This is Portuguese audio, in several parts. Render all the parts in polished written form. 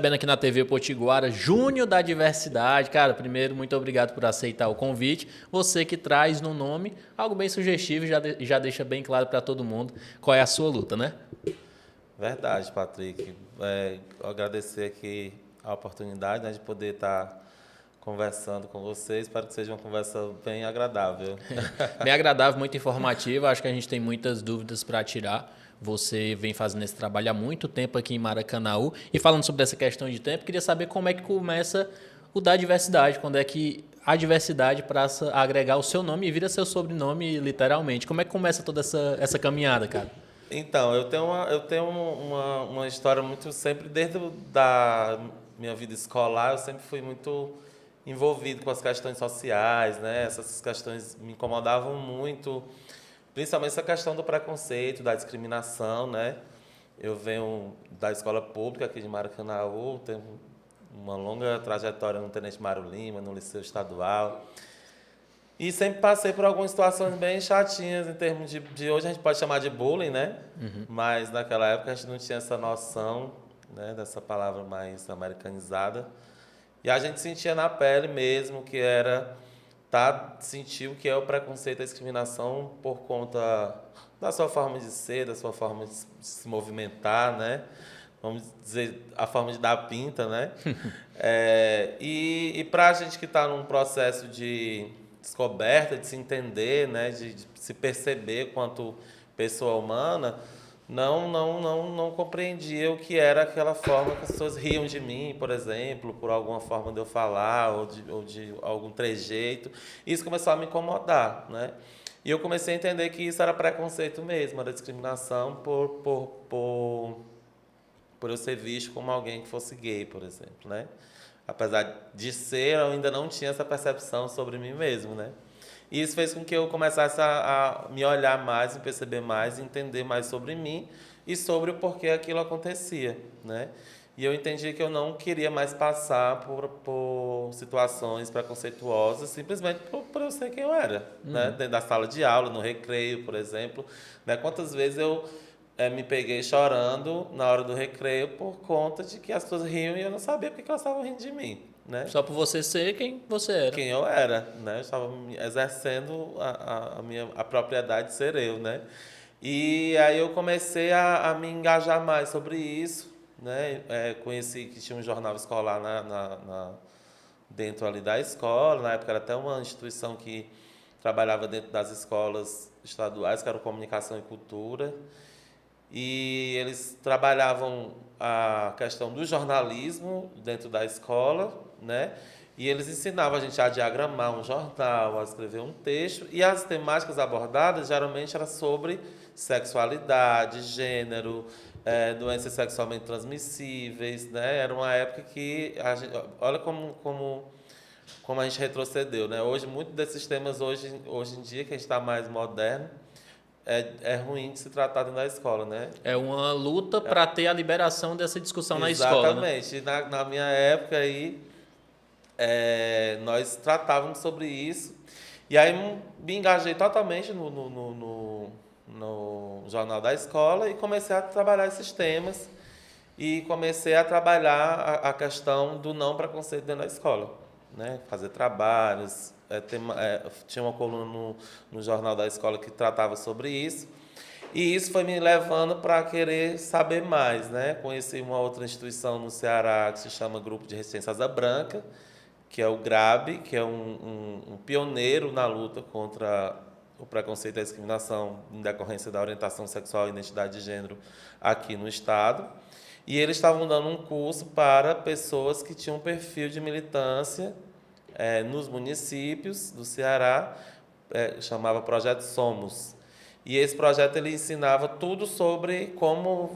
Recebendo aqui na TV Potiguara, Júnior da Diversidade. Cara, primeiro, muito obrigado por aceitar o convite. Você que traz no nome algo bem sugestivo e já deixa bem claro para todo mundo qual é a sua luta, né? Verdade, Patrick. Agradecer aqui a oportunidade, né, de poder estar conversando com vocês. Espero que seja uma conversa bem agradável. Bem agradável, muito informativo. Acho que a gente tem muitas dúvidas para tirar. Você vem fazendo esse trabalho há muito tempo aqui em Maracanaú. E falando sobre essa questão de tempo, queria saber como é que começa o da diversidade, quando é que a diversidade passa a agregar o seu nome e vira seu sobrenome, literalmente. Como é que começa toda essa caminhada, cara? Então, eu tenho uma história muito sempre, da minha vida escolar, eu sempre fui muito envolvido com as questões sociais, né? Essas questões me incomodavam muito, principalmente essa questão do preconceito, da discriminação, né? Eu venho da escola pública aqui de Maracanaú, tenho uma longa trajetória no Tenente Mário Lima, no Liceu Estadual. E sempre passei por algumas situações bem chatinhas em termos de hoje a gente pode chamar de bullying, né? Mas naquela época a gente não tinha essa noção, né, dessa palavra mais americanizada. E a gente sentia na pele mesmo que era sentir o que é o preconceito e a discriminação por conta da sua forma de ser, da sua forma de se movimentar, né? Vamos dizer, a forma de dar pinta, né? E para a gente que está num processo de descoberta, de se entender, né? De se perceber quanto pessoa humana, não compreendia o que era aquela forma que as pessoas riam de mim, por exemplo, por alguma forma de eu falar ou de algum trejeito. Isso começou a me incomodar, né? E eu comecei a entender que isso era preconceito mesmo, era discriminação por eu ser visto como alguém que fosse gay, por exemplo, né? Apesar de ser, eu ainda não tinha essa percepção sobre mim mesmo, né? E isso fez com que eu começasse a me olhar mais, me perceber mais, entender mais sobre mim e sobre o porquê aquilo acontecia, né? E eu entendi que eu não queria mais passar por situações preconceituosas simplesmente por eu ser quem eu era, né? Dentro da sala de aula, no recreio, por exemplo, né? Quantas vezes eu me peguei chorando na hora do recreio por conta de que as pessoas riam e eu não sabia porque que elas estavam rindo de mim, né? Só por você ser quem você era. Quem eu era, né? Eu estava exercendo a minha a propriedade de ser eu, né? E aí eu comecei a me engajar mais sobre isso, né? Conheci que tinha um jornal escolar dentro ali da escola, na época era até uma instituição que trabalhava dentro das escolas estaduais, que era o Comunicação e Cultura, e eles trabalhavam a questão do jornalismo dentro da escola, né? E eles ensinavam a gente a diagramar um jornal, a escrever um texto, e as temáticas abordadas geralmente eram sobre sexualidade, gênero, doenças sexualmente transmissíveis, né? Era uma época que olha como a gente retrocedeu, né? Hoje muitos desses temas hoje em dia que a gente está mais moderno é ruim de se tratar dentro da escola, né? É uma luta para ter a liberação dessa discussão na escola, né? Exatamente. E na minha época aí, nós tratávamos sobre isso. E aí me engajei totalmente no jornal da escola e comecei a trabalhar esses temas. E comecei a trabalhar a questão do não preconceito dentro da escola, né? Fazer trabalhos. Tinha uma coluna no jornal da escola que tratava sobre isso. E isso foi me levando para querer saber mais, né? Conheci uma outra instituição no Ceará que se chama Grupo de Resistência Asa Branca, que é o GRAB, que é um pioneiro na luta contra o preconceito e a discriminação em decorrência da orientação sexual e identidade de gênero aqui no estado. E eles estavam dando um curso para pessoas que tinham um perfil de militância nos municípios do Ceará, chamava Projeto Somos. E esse projeto ele ensinava tudo sobre como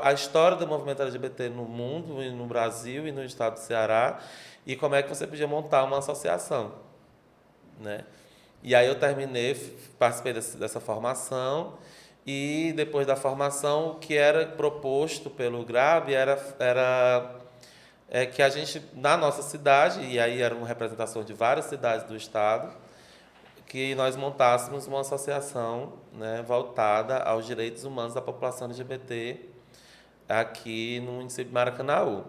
a história do movimento LGBT no mundo, e no Brasil e no estado do Ceará, e como é que você podia montar uma associação, né? E aí eu participei dessa formação, e depois da formação o que era proposto pelo GRAB era que a gente, na nossa cidade, e aí era uma representação de várias cidades do estado, que nós montássemos uma associação, né, voltada aos direitos humanos da população LGBT aqui no município de Maracanaú.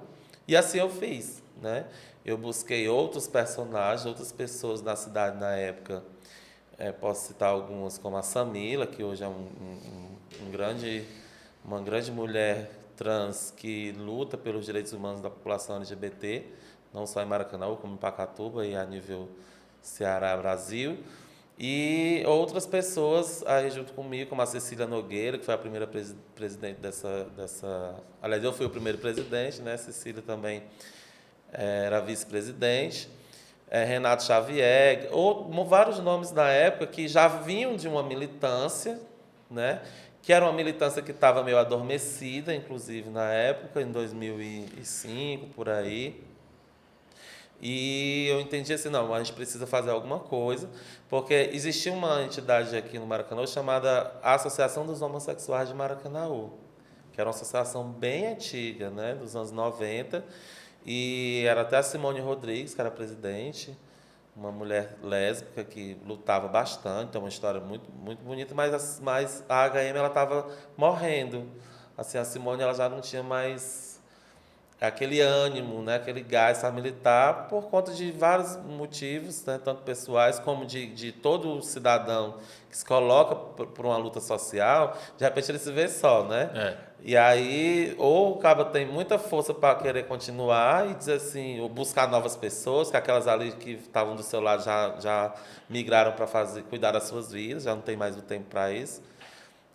E assim eu fiz, né? Eu busquei outros personagens, outras pessoas da cidade na época. Posso citar algumas, como a Samila, que hoje é uma grande mulher trans que luta pelos direitos humanos da população LGBT, não só em Maracanã, como em Pacatuba e a nível Ceará, Brasil. E outras pessoas aí junto comigo, como a Cecília Nogueira, que foi a primeira presidente dessa... Aliás, eu fui o primeiro presidente, né? A Cecília também era vice-presidente. Renato Xavier, vários nomes da época que já vinham de uma militância, né? Que era uma militância que estava meio adormecida, inclusive na época, em 2005, por aí. E eu entendi assim, não, a gente precisa fazer alguma coisa, porque existia uma entidade aqui no Maracanã chamada Associação dos Homossexuais de Maracanaú, que era uma associação bem antiga, né, dos anos 90, e era até a Simone Rodrigues, que era presidente, uma mulher lésbica que lutava bastante, é uma história muito, muito bonita, mas a HM ela estava morrendo. Assim, a Simone ela já não tinha mais aquele ânimo, né, aquele gás militar, por conta de vários motivos, né, tanto pessoais como de todo cidadão que se coloca por uma luta social, de repente ele se vê só, né? E aí, ou o cara tem muita força para querer continuar e dizer assim, ou buscar novas pessoas, que aquelas ali que estavam do seu lado já migraram para cuidar das suas vidas, já não tem mais o tempo para isso.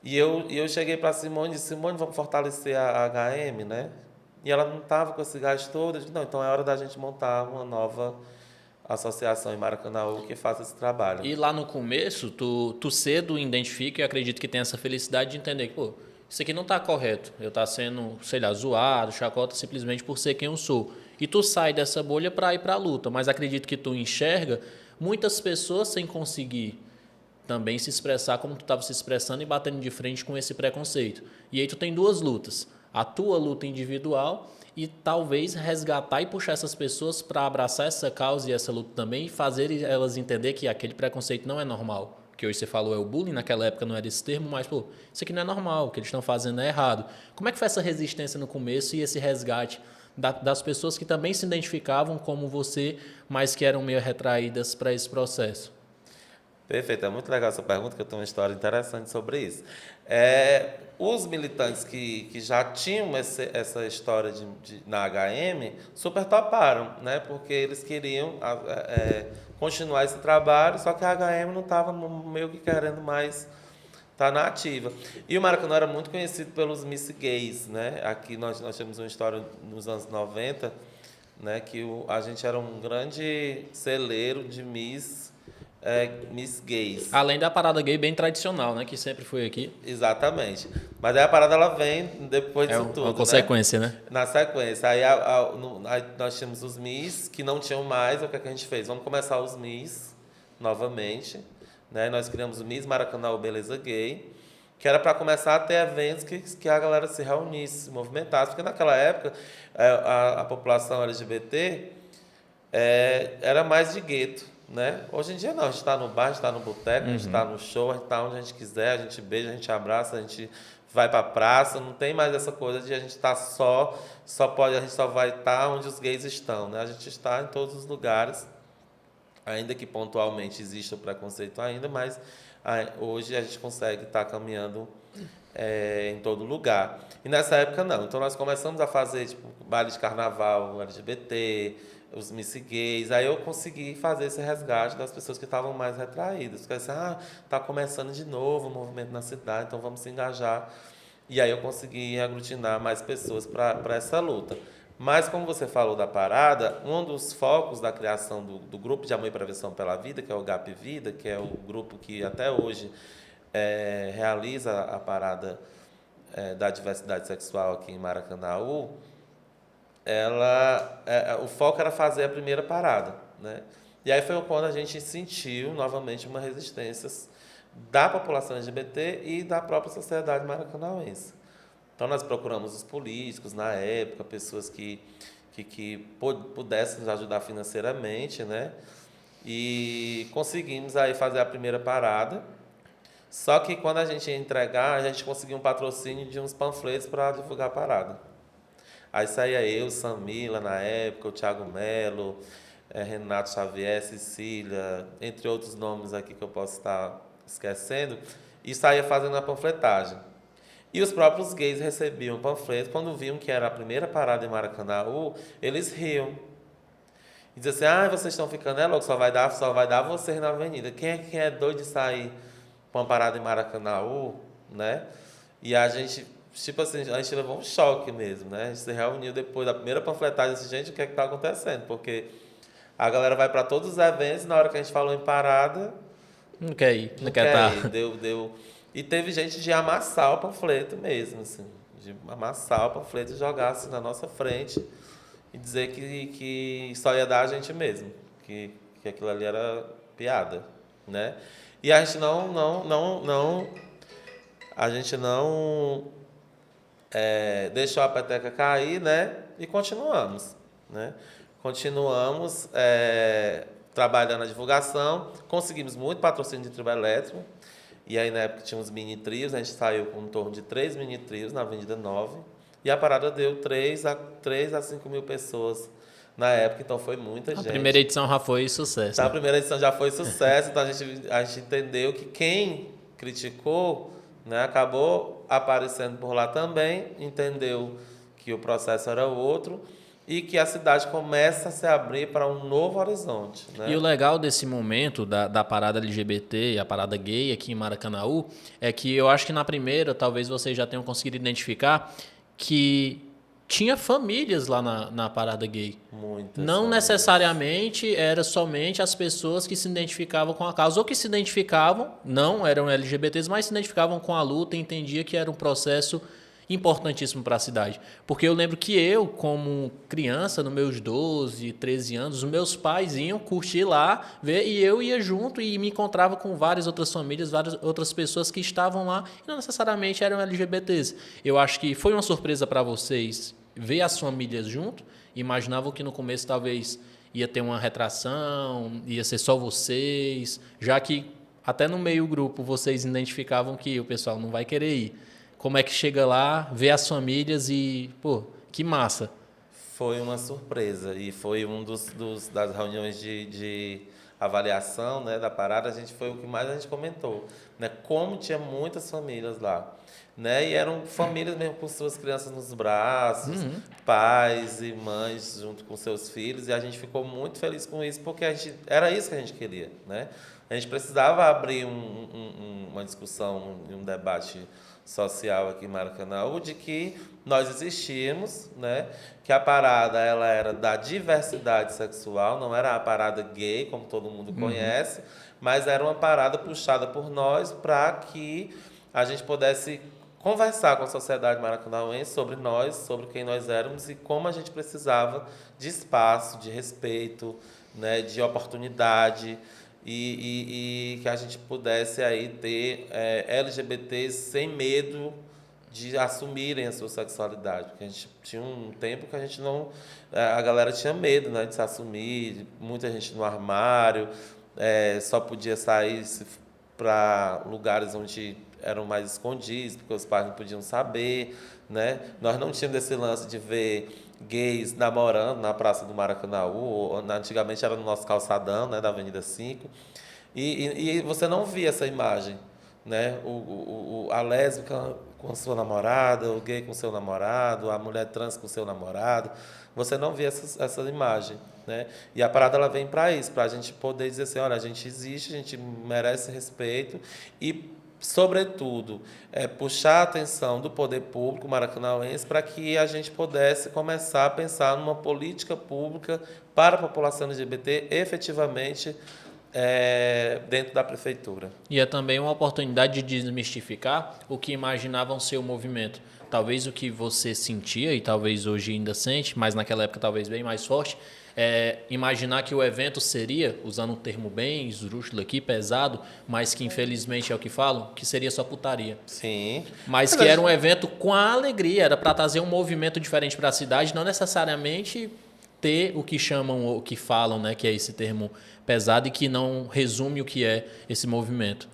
E eu cheguei para Simone e disse, Simone, vamos fortalecer a HM, né? E ela não estava com esse gás todo. Eu disse, não, então é hora da gente montar uma nova associação em Maracanaú que faça esse trabalho. E lá no começo, tu cedo identifica e acredito que tem essa felicidade de entender que, pô, isso aqui não está correto. Eu estou sendo, sei lá, zoado, chacota simplesmente por ser quem eu sou. E tu sai dessa bolha para ir para a luta. Mas acredito que tu enxerga muitas pessoas sem conseguir também se expressar como tu estava se expressando e batendo de frente com esse preconceito. E aí tu tem duas lutas. A tua luta individual e talvez resgatar e puxar essas pessoas para abraçar essa causa e essa luta também e fazer elas entender que aquele preconceito não é normal. Que hoje você falou é o bullying, naquela época não era esse termo, mas pô, isso aqui não é normal, o que eles estão fazendo é errado. Como é que foi essa resistência no começo e esse resgate das pessoas que também se identificavam como você, mas que eram meio retraídas para esse processo? Perfeito, é muito legal essa pergunta, que eu tenho uma história interessante sobre isso. Os militantes que já tinham essa história na HM super toparam, né? Porque eles queriam continuar esse trabalho, só que a HM não estava meio que querendo mais estar na ativa. E o Maracanã era muito conhecido pelos Miss Gays, né? Aqui nós temos uma história nos anos 90, né? Que a gente era um grande celeiro de Miss Gays. Além da parada gay bem tradicional, né? Que sempre foi aqui. Exatamente. Mas aí a parada ela vem depois disso tudo. É uma consequência, né? Na sequência. Aí, aí nós tínhamos os Miss que não tinham mais. O que é que a gente fez? Vamos começar os Miss novamente. Né? Nós criamos o Miss Maracanã Beleza Gay, que era para começar a ter eventos que a galera se reunisse, se movimentasse. Porque naquela época a população LGBT era mais de gueto. Né? Hoje em dia não, a gente está no bar, a gente está no boteco, a gente está no show, a gente está onde a gente quiser, a gente beija, a gente abraça, a gente vai para a praça, não tem mais essa coisa de a gente estar a gente só vai estar onde os gays estão, né? A gente está em todos os lugares, ainda que pontualmente exista o preconceito ainda, mas hoje a gente consegue estar caminhando em todo lugar. E nessa época não, então nós começamos a fazer tipo baile de carnaval LGBT, os Miss Gays, aí eu consegui fazer esse resgate das pessoas que estavam mais retraídas. Porque assim, está começando de novo o movimento na cidade, então vamos se engajar. E aí eu consegui aglutinar mais pessoas para essa luta. Mas, como você falou da parada, um dos focos da criação do Grupo de Amor e Prevenção pela Vida, que é o GAP Vida, que é o grupo que até hoje realiza a parada da diversidade sexual aqui em Maracanaú, o foco era fazer a primeira parada, né? E aí foi quando a gente sentiu novamente uma resistência da população LGBT e da própria sociedade maracanauense. Então nós procuramos os políticos na época, pessoas que pudessem nos ajudar financeiramente, né? E conseguimos aí fazer a primeira parada, Só que quando a gente ia entregar, a gente conseguia um patrocínio de uns panfletos para divulgar a parada. Aí saía eu, Samila na época, o Thiago Melo, Renato Xavier, Cecília, entre outros nomes aqui que eu posso estar esquecendo, e saía fazendo a panfletagem. E os próprios gays recebiam o panfleto, quando viam que era a primeira parada em Maracanaú, eles riam. E diziam assim, vocês estão ficando louco, só vai dar vocês na avenida. Quem é doido de sair para uma parada em Maracanaú, né? E a gente, tipo assim, a gente levou um choque mesmo, né? A gente se reuniu depois da primeira panfletagem, disse, gente, o que é que está acontecendo? Porque a galera vai para todos os eventos, na hora que a gente falou em parada, não quer ir, não quer ir. Deu. E teve gente de amassar o panfleto mesmo, assim, de amassar o panfleto e jogar assim na nossa frente e dizer que só ia dar a gente mesmo, que aquilo ali era piada, né? E a gente não deixou a peteca cair, né? E continuamos, né? Continuamos trabalhando na divulgação, conseguimos muito patrocínio de trio elétrico, e aí na época tinha uns mini trios, a gente saiu com em torno de 3 mini trios na Avenida 9, e a parada deu 3 a 5 mil pessoas na época, então foi muita gente. A primeira edição já foi sucesso. Então, a primeira edição já foi sucesso, então a gente entendeu que quem criticou, né, acabou aparecendo por lá também, entendeu que o processo era outro, e que a cidade começa a se abrir para um novo horizonte. Né? E o legal desse momento da parada LGBT e a parada gay aqui em Maracanaú é que eu acho que na primeira, talvez vocês já tenham conseguido identificar que tinha famílias lá na parada gay. Muitas não famílias. Necessariamente era somente as pessoas que se identificavam com a causa, ou que se identificavam, não eram LGBTs, mas se identificavam com a luta e entendia que era um processo importantíssimo para a cidade. Porque eu lembro que eu, como criança, nos meus 12, 13 anos, os meus pais iam curtir lá, ver, e eu ia junto e me encontrava com várias outras famílias, várias outras pessoas que estavam lá e não necessariamente eram LGBTs. Eu acho que foi uma surpresa para vocês ver as famílias junto. Imaginavam que no começo talvez ia ter uma retração, ia ser só vocês, já que até no meio grupo vocês identificavam que o pessoal não vai querer ir. Como é que chega lá, vê as famílias e, pô, que massa. Foi uma surpresa e foi das reuniões de avaliação, né, da parada, foi o que mais a gente comentou, né, como tinha muitas famílias lá, né, e eram famílias mesmo com suas crianças nos braços, pais e mães junto com seus filhos, e a gente ficou muito feliz com isso, porque era isso que a gente queria, né, a gente precisava abrir uma discussão, um debate social aqui em Maracanaú, de que nós existíamos, né? Que a parada ela era da diversidade sexual, não era a parada gay, como todo mundo conhece, mas era uma parada puxada por nós para que a gente pudesse conversar com a sociedade maracanauense sobre nós, sobre quem nós éramos e como a gente precisava de espaço, de respeito, né? De oportunidade, e que a gente pudesse aí ter LGBTs sem medo de assumirem a sua sexualidade, porque a gente tinha um tempo que a gente não, a galera tinha medo, né, de se assumir, muita gente no armário, só podia sair para lugares onde eram mais escondidos, porque os pais não podiam saber, né? Nós não tínhamos esse lance de ver gays namorando na Praça do Maracanaú, antigamente era no nosso calçadão, né, da Avenida 5, e você não via essa imagem, né? A lésbica com a sua namorada, o gay com o seu namorado, a mulher trans com o seu namorado, você não via essa imagem, né? E a parada ela vem para isso, para a gente poder dizer assim, olha, a gente existe, a gente merece respeito e, sobretudo, puxar a atenção do poder público maracanauense para que a gente pudesse começar a pensar numa política pública para a população LGBT efetivamente dentro da prefeitura. E é também uma oportunidade de desmistificar o que imaginavam ser o movimento. Talvez o que você sentia, e talvez hoje ainda sente, mas naquela época talvez bem mais forte, imaginar que o evento seria, usando um termo bem esdrúxulo aqui, pesado, mas que infelizmente é o que falam, que seria só putaria. Sim. Mas que era um evento com a alegria, era para trazer um movimento diferente para a cidade, não necessariamente ter o que chamam, o que falam, né, que é esse termo pesado e que não resume o que é esse movimento.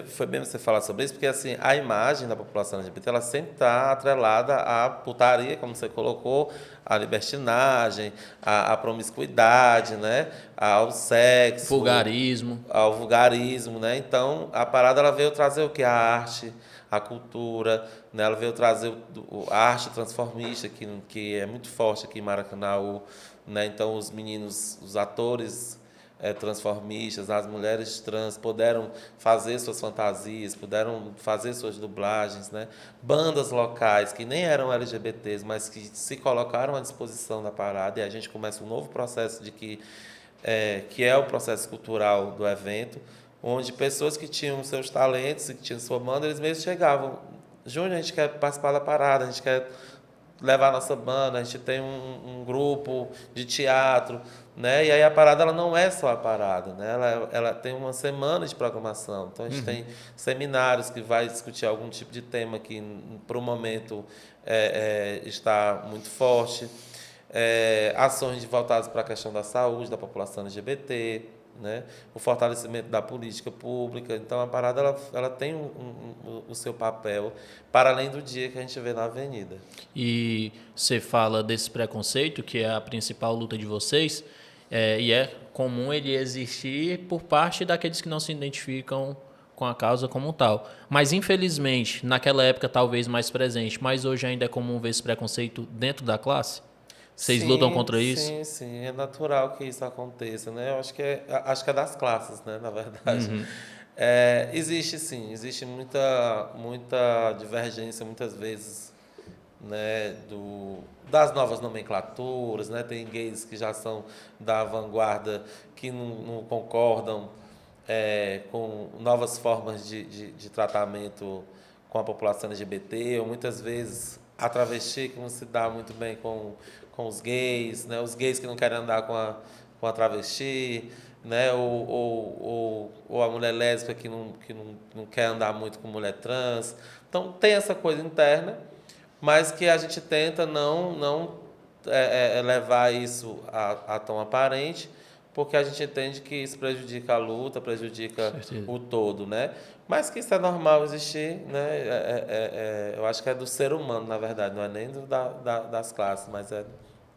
Foi bem você falar sobre isso, porque assim, a imagem da população LGBT ela sempre está atrelada à putaria, como você colocou, à libertinagem, à promiscuidade, né? Ao sexo, Vulgarismo. ao vulgarismo, né? Então, a parada ela veio trazer o que? A arte, a cultura, né? Ela veio trazer a arte transformista, que é muito forte aqui em Maracanaú, né? Então, os meninos, os atores transformistas, as mulheres trans puderam fazer suas fantasias, puderam fazer suas dublagens, né? Bandas locais que nem eram LGBTs, mas que se colocaram à disposição da parada, e a gente começa um novo processo que é o processo cultural do evento, onde pessoas que tinham seus talentos e que tinham sua banda, eles mesmos chegavam: Júnior, a gente quer participar da parada, a gente quer levar a nossa banda, a gente tem um grupo de teatro, né? E aí a parada ela não é só a parada, né? Ela tem uma semana de programação. Então a gente tem seminários que vai discutir algum tipo de tema que para o momento está muito forte, ações voltadas para a questão da saúde da população LGBT, né? O fortalecimento da política pública. Então a parada ela tem o seu papel para além do dia que a gente vê na avenida. E você fala desse preconceito, que é a principal luta de vocês, e é comum ele existir por parte daqueles que não se identificam com a causa como tal. Mas, infelizmente, naquela época talvez mais presente, mas hoje ainda é comum ver esse preconceito dentro da classe? Vocês lutam contra isso? Sim, sim. É natural que isso aconteça, né? Eu acho que é das classes, né? Na verdade. Existe, sim. Existe muita divergência, muitas vezes, né? Das novas nomenclaturas, né? Tem gays que já são da vanguarda, que não concordam com novas formas de tratamento com a população LGBT, ou muitas vezes a travesti que não se dá muito bem com os gays, né? Os gays que não querem andar com a travesti, né? Ou a mulher lésbica que não quer andar muito com mulher trans. Então, tem essa coisa interna, mas que a gente tenta não levar isso a tão aparente, porque a gente entende que isso prejudica a luta, prejudica o todo, né? Mas que isso é normal existir, né? Eu acho que é do ser humano, na verdade, não é nem das classes, mas é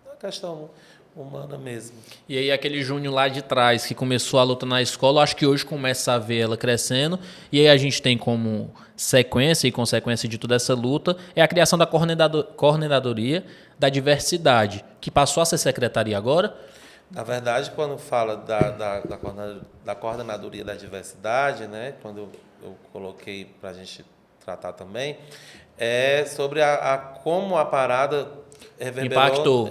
uma questão humana mesmo. E aí aquele Júnior lá de trás que começou a luta na escola, acho que hoje começa a ver ela crescendo, e aí a gente tem como sequência e consequência de toda essa luta é a criação da coordenadoria da diversidade, que passou a ser secretaria agora. Na verdade, quando fala da coordenadoria da diversidade, né, quando eu coloquei para a gente tratar também, é sobre como a parada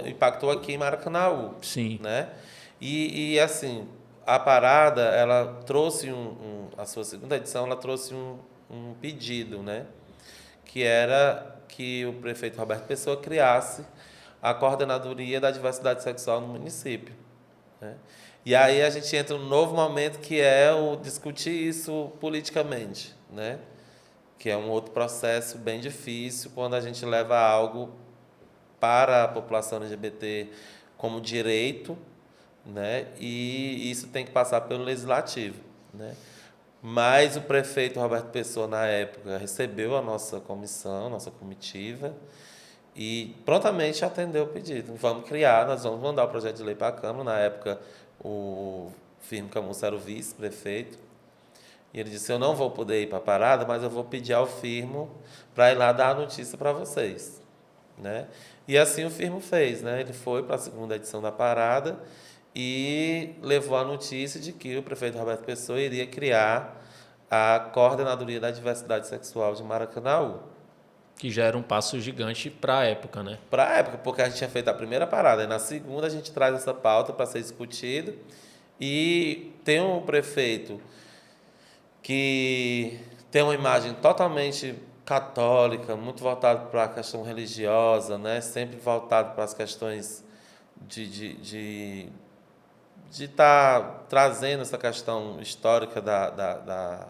impactou aqui em Maracanaú. Sim. Né? E assim, a parada, ela trouxe a sua segunda edição, ela trouxe um pedido, né, que era que o prefeito Roberto Pessoa criasse a coordenadoria da diversidade sexual no município. Né? E aí a gente entra num novo momento que é o discutir isso politicamente, né? Que é um outro processo bem difícil quando a gente leva algo para a população LGBT como direito, né? E isso tem que passar pelo legislativo, né? Mas o prefeito Roberto Pessoa, na época, recebeu a nossa comissão, nossa comitiva, e prontamente atendeu o pedido. Vamos criar, nós vamos mandar o projeto de lei para a Câmara. Na época, o Firmo Camussa era o vice-prefeito. E ele disse: eu não vou poder ir para a parada, mas eu vou pedir ao Firmo para ir lá dar a notícia para vocês. Né? E assim o Firmo fez. Né? Ele foi para a segunda edição da parada e levou a notícia de que o prefeito Roberto Pessoa iria criar a Coordenadoria da Diversidade Sexual de Maracanaú. Que já era um passo gigante para a época, né? Para a época, porque a gente tinha feito a primeira parada. E na segunda a gente traz essa pauta para ser discutida. E tem um prefeito que tem uma imagem totalmente católica, muito voltado para a questão religiosa, né? Sempre voltado para as questões de estar trazendo essa questão histórica da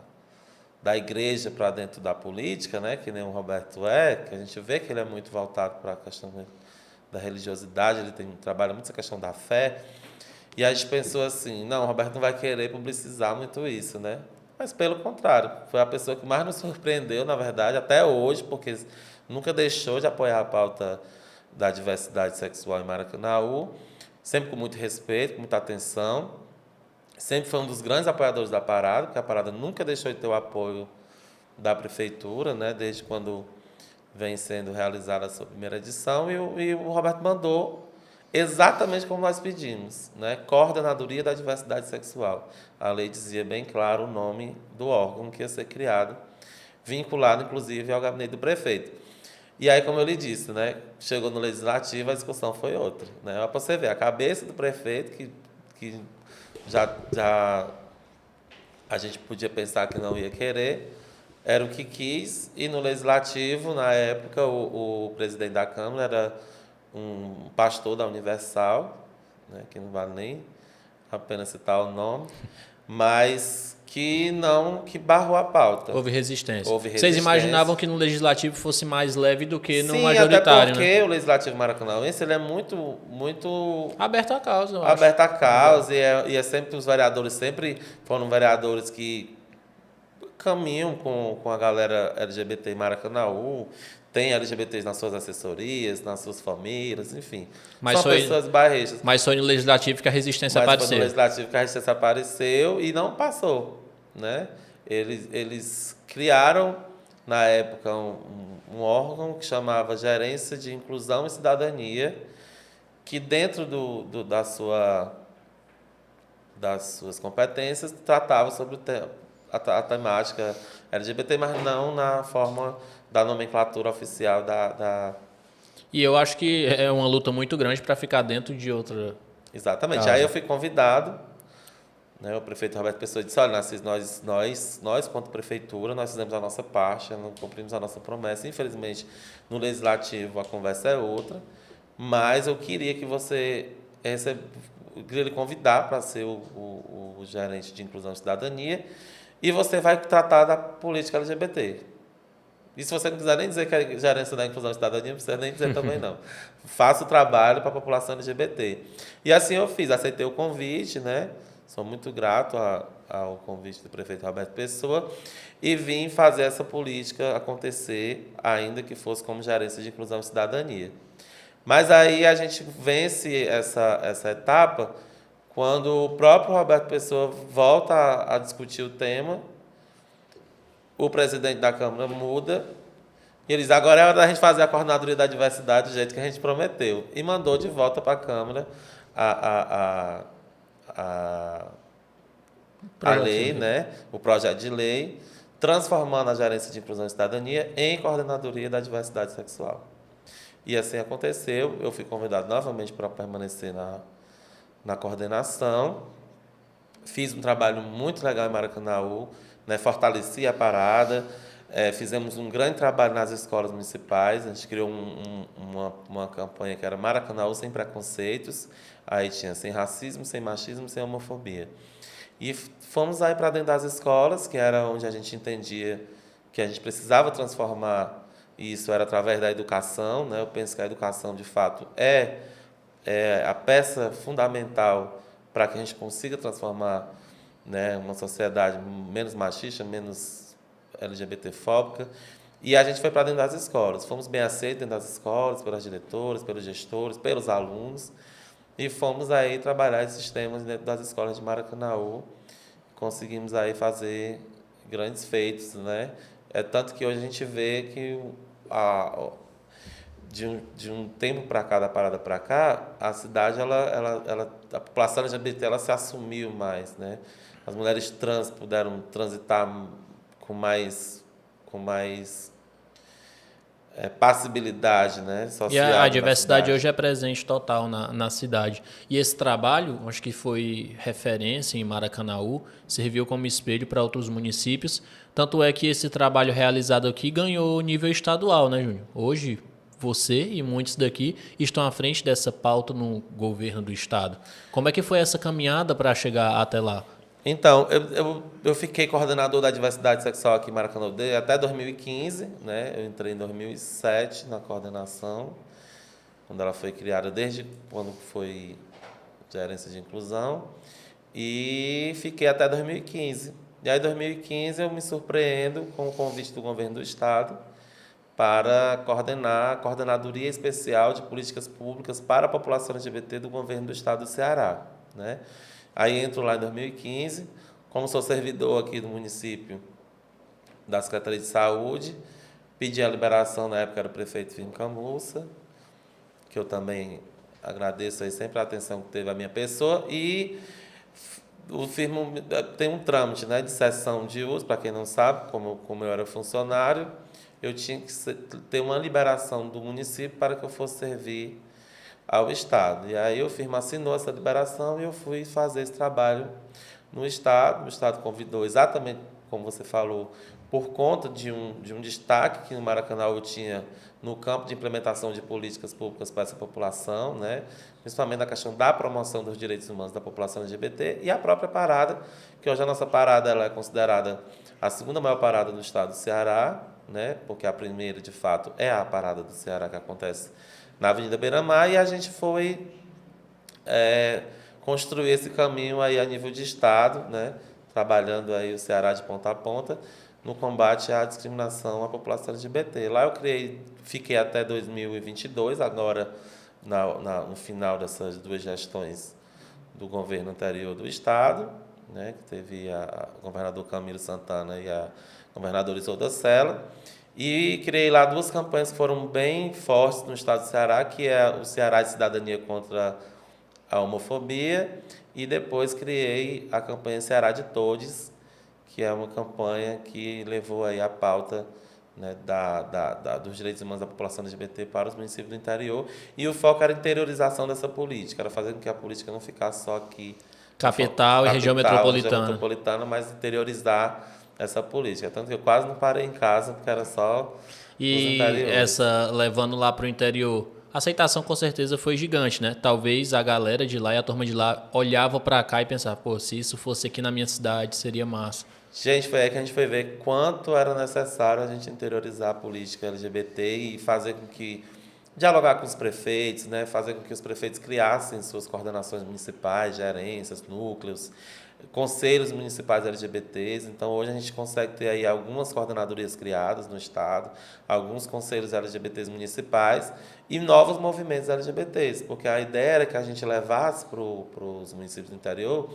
igreja para dentro da política, né? Que nem o Roberto que a gente vê que ele é muito voltado para a questão da religiosidade, ele trabalha muito essa questão da fé. E a gente pensou assim: não, o Roberto não vai querer publicizar muito isso, né? Mas, pelo contrário, foi a pessoa que mais nos surpreendeu, na verdade, até hoje, porque nunca deixou de apoiar a pauta da diversidade sexual em Maracanaú, sempre com muito respeito, com muita atenção. Sempre foi um dos grandes apoiadores da parada, porque a parada nunca deixou de ter o apoio da prefeitura, né, desde quando vem sendo realizada a sua primeira edição, e o Roberto mandou exatamente como nós pedimos, né? Coordenadoria da Diversidade Sexual. A lei dizia bem claro o nome do órgão que ia ser criado, vinculado, inclusive, ao gabinete do prefeito. E aí, como eu lhe disse, né, chegou no Legislativo, a discussão foi outra. Né? Para você ver, a cabeça do prefeito, que já a gente podia pensar que não ia querer, era o que quis, e no Legislativo, na época, o presidente da Câmara era um pastor da Universal, né, que não vale nem apenas citar o nome, mas que barrou a pauta. Houve resistência. Houve resistência. Vocês imaginavam que no Legislativo fosse mais leve do que no Sim, majoritário, até porque né? o Legislativo Maracanauense ele é muito Aberto à causa, eu acho. aberto à causa, e é sempre os vereadores sempre foram vereadores que caminham com a galera LGBT em Maracanaú, tem LGBTs nas suas assessorias, nas suas famílias, enfim. Mas são pessoas barrejas. Mas foi no Legislativo que a resistência Mas foi apareceu. no Legislativo que a resistência apareceu e não passou. Né? Eles criaram, na época, um órgão que chamava Gerência de Inclusão e Cidadania, que dentro das suas competências tratava sobre a temática LGBT, mas não na forma da nomenclatura oficial da... E eu acho que é uma luta muito grande para ficar dentro de outra... Exatamente. Casa. Aí eu fui convidado, né, o prefeito Roberto Pessoa disse, olha, Narciso, nós, quanto prefeitura, nós fizemos a nossa parte, não cumprimos a nossa promessa. Infelizmente, no Legislativo, a conversa é outra, mas eu queria que você eu queria lhe convidar para ser o gerente de Inclusão e Cidadania, e você vai tratar da política LGBT. E se você não quiser nem dizer que é gerência da Inclusão e Cidadania, não precisa nem dizer também não. Faça o trabalho para a população LGBT. E assim eu fiz, aceitei o convite, né? Sou muito grato ao convite do prefeito Roberto Pessoa e vim fazer essa política acontecer, ainda que fosse como gerência de Inclusão e Cidadania. Mas aí a gente vence essa etapa quando o próprio Roberto Pessoa volta a discutir o tema, o presidente da Câmara muda, e eles agora é hora da gente fazer a coordenadoria da diversidade do jeito que a gente prometeu. E mandou de volta para a Câmara a lei, né? O projeto de lei, transformando a Gerência de Inclusão e Cidadania em Coordenadoria da Diversidade Sexual. E assim aconteceu, eu fui convidado novamente para permanecer na coordenação, fiz um trabalho muito legal em Maracanaú, né, fortaleci a parada, fizemos um grande trabalho nas escolas municipais, a gente criou uma campanha que era Maracanaú sem preconceitos, aí tinha sem racismo, sem machismo, sem homofobia. E fomos aí para dentro das escolas, que era onde a gente entendia que a gente precisava transformar, e isso era através da educação, né? Eu penso que a educação, de fato, é a peça fundamental para que a gente consiga transformar, né, uma sociedade menos machista, menos LGBTfóbica. E a gente foi para dentro das escolas. Fomos bem aceitos dentro das escolas, pelas diretoras, pelos gestores, pelos alunos. E fomos aí trabalhar esses temas dentro das escolas de Maracanaú. Conseguimos aí fazer grandes feitos, né? Tanto que hoje a gente vê que de um tempo para cá, da parada para cá, a cidade, a população LGBT ela se assumiu mais, né? As mulheres trans puderam transitar com mais passibilidade, né, social. E a diversidade hoje é presente total na cidade. E esse trabalho, acho que foi referência em Maracanaú, serviu como espelho para outros municípios. Tanto é que esse trabalho realizado aqui ganhou nível estadual, né, Júnior? Hoje, você e muitos daqui estão à frente dessa pauta no governo do estado. Como é que foi essa caminhada para chegar até lá? Então, eu fiquei coordenador da diversidade sexual aqui em Maracanã até 2015, né? Eu entrei em 2007 na coordenação, quando ela foi criada, desde quando foi gerência de inclusão, e fiquei até 2015, E aí, em 2015, eu me surpreendo com o convite do governo do Estado para coordenar a Coordenadoria Especial de Políticas Públicas para a População LGBT do governo do Estado do Ceará, né? Aí entro lá em 2015, como sou servidor aqui do município da Secretaria de Saúde, pedi a liberação, na época era o prefeito Firmo Camussa, que eu também agradeço aí sempre a atenção que teve a minha pessoa, e o Firmo tem um trâmite, né, de cessão de uso, para quem não sabe, como eu era funcionário, eu tinha que ter uma liberação do município para que eu fosse servir ao Estado. E aí o Firmo assinou essa liberação e eu fui fazer esse trabalho no Estado. O Estado convidou, exatamente como você falou, por conta de um destaque que no Maracanã eu tinha no campo de implementação de políticas públicas para essa população, né? Principalmente na questão da promoção dos direitos humanos da população LGBT e a própria parada, que hoje a nossa parada ela é considerada a segunda maior parada do estado do Ceará, né? Porque a primeira, de fato, é a parada do Ceará que acontece na Avenida Beira-Mar, e a gente foi construir esse caminho aí a nível de estado, né? Trabalhando aí o Ceará de ponta a ponta no combate à discriminação à população LGBT. Lá eu fiquei até 2022, agora no final dessas duas gestões do governo anterior do estado, né? Que teve o governador Camilo Santana e a governadora Isolda Sela, e criei lá duas campanhas que foram bem fortes no estado do Ceará, que é o Ceará de Cidadania contra a Homofobia, e depois criei a campanha Ceará de Todes, que é uma campanha que levou aí a pauta, né, dos direitos humanos da população LGBT para os municípios do interior, e o foco era a interiorização dessa política, era fazer com que a política não ficasse só aqui, Capital e região metropolitana, mas interiorizar essa política. Tanto que eu quase não parei em casa, porque era só e essa, levando lá para o interior, a aceitação com certeza foi gigante, né? Talvez a galera de lá e a turma de lá olhava para cá e pensava, pô, se isso fosse aqui na minha cidade, seria massa. Gente, foi aí que a gente foi ver quanto era necessário a gente interiorizar a política LGBT e fazer com que dialogar com os prefeitos, né? Fazer com que os prefeitos criassem suas coordenações municipais, gerências, núcleos, conselhos municipais LGBTs. Então, hoje a gente consegue ter aí algumas coordenadorias criadas no estado, alguns conselhos LGBTs municipais e novos movimentos LGBTs, porque a ideia era que a gente levasse para os municípios do interior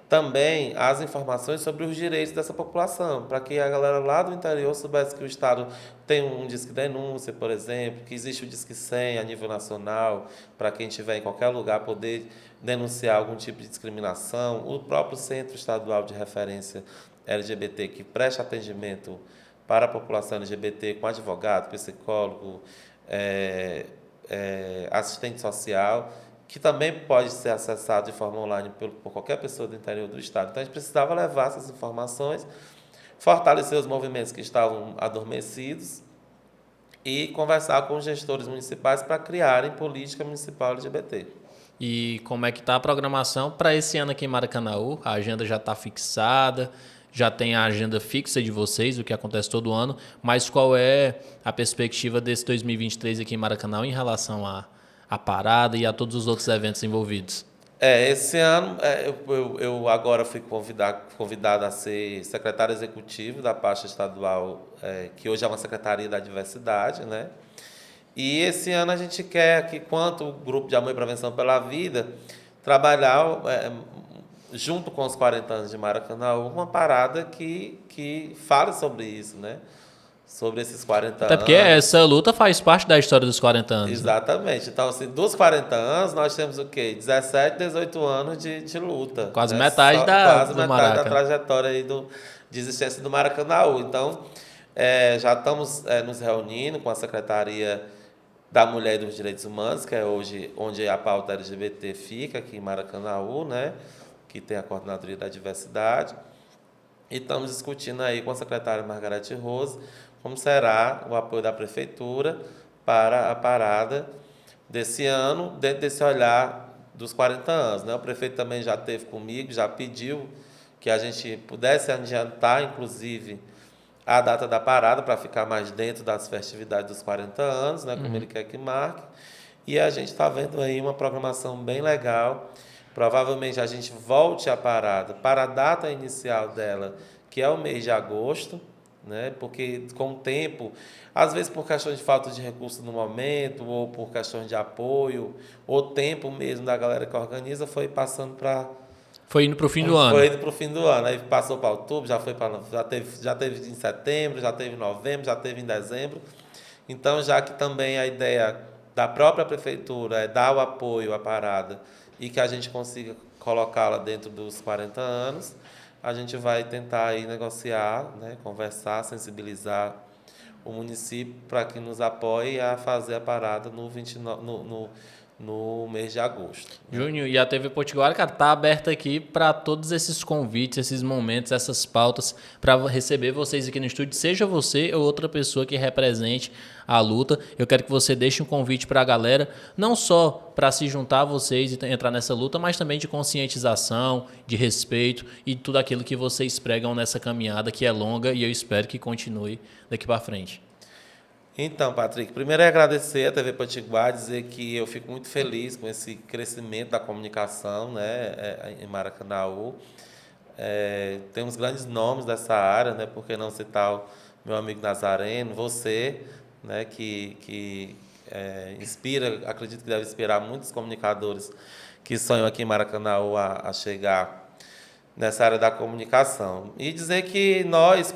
também as informações sobre os direitos dessa população, para que a galera lá do interior soubesse que o Estado tem um Disque Denúncia, por exemplo, que existe o Disque 100 a nível nacional, para quem estiver em qualquer lugar poder denunciar algum tipo de discriminação, o próprio Centro Estadual de Referência LGBT, que presta atendimento para a população LGBT com advogado, psicólogo, assistente social, que também pode ser acessado de forma online por qualquer pessoa do interior do estado. Então, a gente precisava levar essas informações, fortalecer os movimentos que estavam adormecidos e conversar com os gestores municipais para criarem política municipal LGBT. E como é que está a programação para esse ano aqui em Maracanaú? A agenda já está fixada, já tem a agenda fixa de vocês, o que acontece todo ano, mas qual é a perspectiva desse 2023 aqui em Maracanaú em relação à parada e a todos os outros eventos envolvidos? Esse ano eu agora fui convidado a ser secretário executivo da pasta estadual, que hoje é uma Secretaria da Diversidade, né? E esse ano a gente quer, aqui, quanto o Grupo de Amor e Prevenção pela Vida, trabalhar junto com os 40 anos de Maracanaú, uma parada que fale sobre isso, né? Sobre esses 40 anos. Até porque essa luta faz parte da história dos 40 anos. Exatamente. Né? Então, assim, dos 40 anos, nós temos o quê? 17, 18 anos de luta. Quase né? metade Quase do metade Maraca. da trajetória aí de existência do Maracanaú. Então, já estamos nos reunindo com a Secretaria da Mulher e dos Direitos Humanos, que é hoje onde a pauta LGBT fica, aqui em Maracanaú, né? Que tem a Coordenadoria da Diversidade. E estamos discutindo aí com a secretária Margarete Rose como será o apoio da Prefeitura para a parada desse ano, dentro desse olhar dos 40 anos. Né? O prefeito também já esteve comigo, já pediu que a gente pudesse adiantar, inclusive, a data da parada para ficar mais dentro das festividades dos 40 anos, né? Como ele quer que marque. E a gente está vendo aí uma programação bem legal Provavelmente a gente volte a parada para a data inicial dela, que é o mês de agosto, né? Porque com o tempo, às vezes por questões de falta de recurso no momento, ou por questões de apoio, ou tempo mesmo da galera que organiza, foi passando para... Foi indo para o fim do ano. Foi indo para o fim do ano. Aí passou para outubro, já teve em setembro, já teve em novembro, já teve em dezembro. Então, já que também a ideia da própria prefeitura é dar o apoio à parada e que a gente consiga colocá-la dentro dos 40 anos, a gente vai tentar aí negociar, né, conversar, sensibilizar o município para que nos apoie a fazer a parada no 29, no mês de agosto. Júnior, e a TV Potiguara, cara, tá aberta aqui para todos esses convites, esses momentos, essas pautas, para receber vocês aqui no estúdio, seja você ou outra pessoa que represente a luta. Eu quero que você deixe um convite para a galera, não só para se juntar a vocês e entrar nessa luta, mas também de conscientização, de respeito e tudo aquilo que vocês pregam nessa caminhada que é longa e eu espero que continue daqui para frente. Então, Patrick, primeiro é agradecer a TV Potiguar, dizer que eu fico muito feliz com esse crescimento da comunicação, né, em Maracanaú. Temos grandes nomes dessa área, né, por que não citar o meu amigo Nazareno, você, né, que inspira, acredito que deve inspirar muitos comunicadores que sonham aqui em Maracanaú a chegar nessa área da comunicação. E dizer que nós,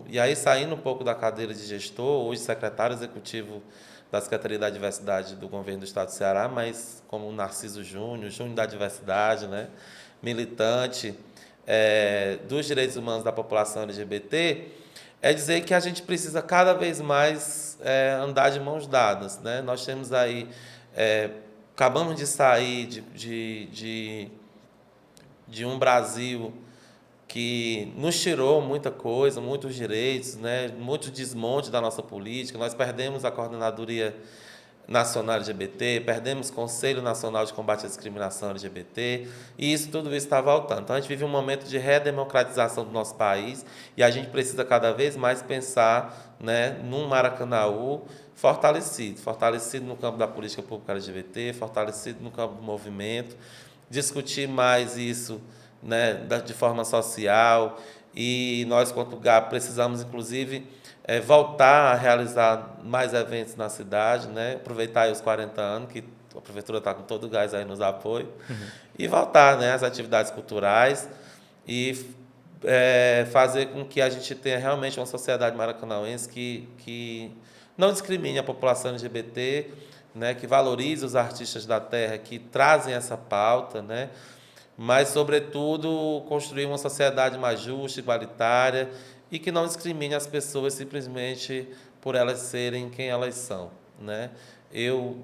e aí saindo um pouco da cadeira de gestor, hoje secretário executivo da Secretaria da Diversidade do Governo do Estado do Ceará, mas como Narciso Júnior, Júnior da Diversidade, né, militante dos direitos humanos da população LGBT, é dizer que a gente precisa cada vez mais andar de mãos dadas, né? Nós temos aí, acabamos de sair de um Brasil que nos tirou muita coisa, muitos direitos, né, muito desmonte da nossa política. Nós perdemos a Coordenadoria Nacional LGBT, perdemos o Conselho Nacional de Combate à Discriminação LGBT, e tudo isso está voltando. Então, a gente vive um momento de redemocratização do nosso país e a gente precisa cada vez mais pensar, né, num Maracanaú fortalecido no campo da política pública LGBT, fortalecido no campo do movimento, discutir mais isso, né, de forma social, e nós, quanto GAP, precisamos, inclusive, voltar a realizar mais eventos na cidade, né, aproveitar aí os 40 anos, que a prefeitura está com todo o gás aí nos apoios, e voltar, né, às atividades culturais e fazer com que a gente tenha realmente uma sociedade maracanauense que não discrimine a população LGBT, né, que valorize os artistas da terra, que trazem essa pauta, né, mas, sobretudo, construir uma sociedade mais justa, igualitária e que não discrimine as pessoas simplesmente por elas serem quem elas são, né? Eu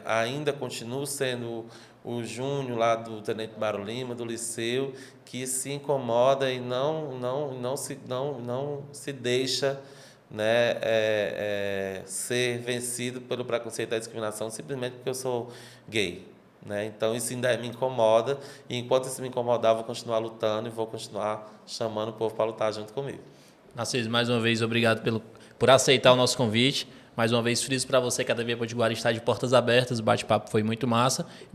ainda continuo sendo o Júnior lá do Tenente Baro Lima, do Liceu, que se incomoda e não se deixa, né, ser vencido pelo preconceito e a discriminação simplesmente porque eu sou gay, né? Então, isso ainda me incomoda, e enquanto isso me incomodar, eu vou continuar lutando e vou continuar chamando o povo para lutar junto comigo. Narciso, mais uma vez, obrigado por aceitar o nosso convite. Mais uma vez, friso para você que a TV Potiguara está de portas abertas, o bate-papo foi muito massa.